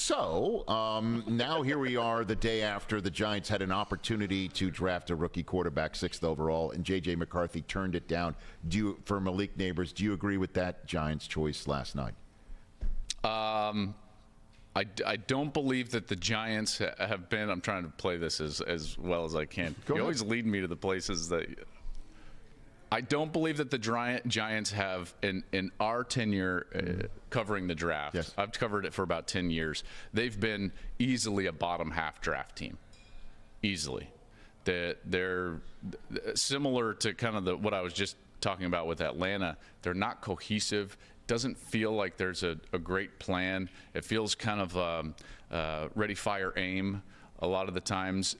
So now here we are the day after the Giants had an opportunity to draft a rookie quarterback 6th overall, and J.J. McCarthy turned it down for Malik Nabers. Do you agree with that Giants choice last night? I don't believe that the Giants have been – I'm trying to play this as well as I can. You always lead me to the places that – I don't believe that the Giants have, in our tenure covering the draft, yes. I've covered it for about 10 years, they've been easily a bottom half draft team. Easily. They're similar to kind of what I was just talking about with Atlanta. They're not cohesive. Doesn't feel like there's a great plan. It feels kind of ready, fire, aim a lot of the times.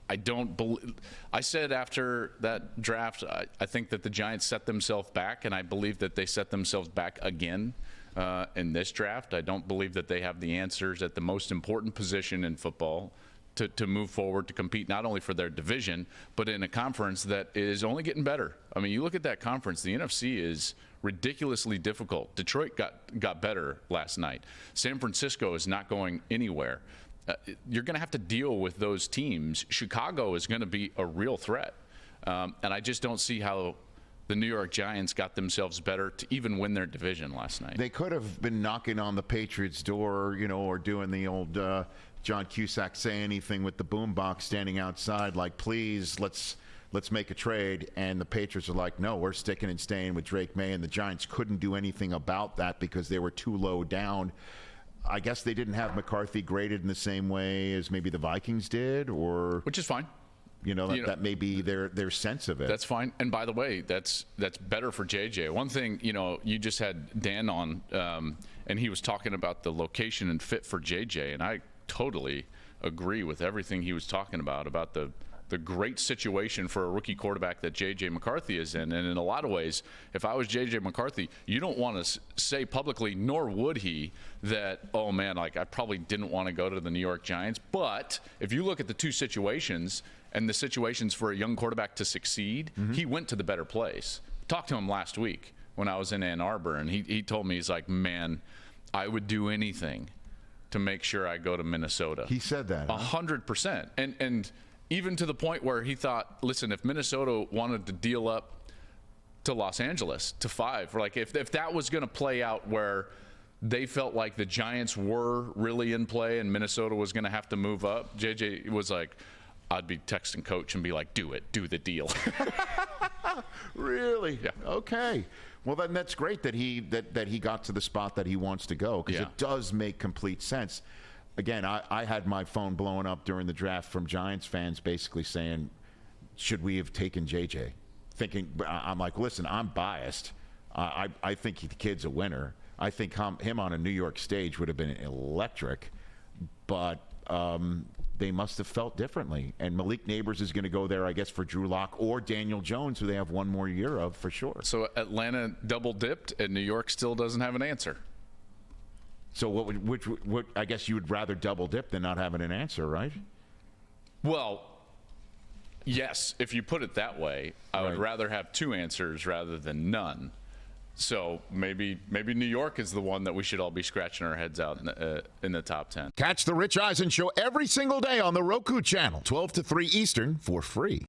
I don't believe. I said after that draft, I think that the Giants set themselves back, and I believe that they set themselves back again in this draft. I don't believe that they have the answers at the most important position in football to move forward, to compete not only for their division, but in a conference that is only getting better. I mean, you look at that conference, the NFC is ridiculously difficult. Detroit got better last night. San Francisco is not going anywhere. You're going to have to deal with those teams. Chicago is going to be a real threat. And I just don't see how the New York Giants got themselves better to even win their division last night. They could have been knocking on the Patriots' door, or doing the old John Cusack Say Anything with the boombox standing outside, like, please, let's make a trade. And the Patriots are like, no, we're sticking and staying with Drake May. And the Giants couldn't do anything about that because they were too low down. I guess they didn't have McCarthy graded in the same way as maybe the Vikings did, which is fine. That may be their sense of it. That's fine. And by the way, that's better for JJ. One thing, you just had Dan on, and he was talking about the location and fit for JJ, and I totally agree with everything he was talking about the great situation for a rookie quarterback that J.J. McCarthy is in. And in a lot of ways, if I was J.J. McCarthy, you don't want to say publicly, nor would he, that, oh, man, like I probably didn't want to go to the New York Giants. But if you look at the two situations and the situations for a young quarterback to succeed, he went to the better place. Talked to him last week when I was in Ann Arbor, and he told me, he's like, man, I would do anything to make sure I go to Minnesota. He said that. 100%. And even to the point where he thought, listen, if Minnesota wanted to deal up to Los Angeles to 5, like if that was going to play out where they felt like the Giants were really in play and Minnesota was going to have to move up, JJ was like, I'd be texting coach and be like, do the deal. Really? Yeah. Okay. Well, then that's great that he got to the spot that he wants to go, because it does make complete sense. Again, I had my phone blowing up during the draft from Giants fans basically saying, should we have taken JJ? I'm like, listen, I'm biased. I think the kid's a winner. I think him on a New York stage would have been electric, but they must have felt differently. And Malik Nabers is going to go there, I guess, for Drew Lock or Daniel Jones, who they have one more year of for sure. So Atlanta double-dipped, and New York still doesn't have an answer. So what I guess you would rather double dip than not having an answer, right? Well, yes, if you put it that way, I would rather have two answers rather than none. So maybe New York is the one that we should all be scratching our heads out in the top 10. Catch the Rich Eisen Show every single day on the Roku channel, 12 to 3 Eastern, for free.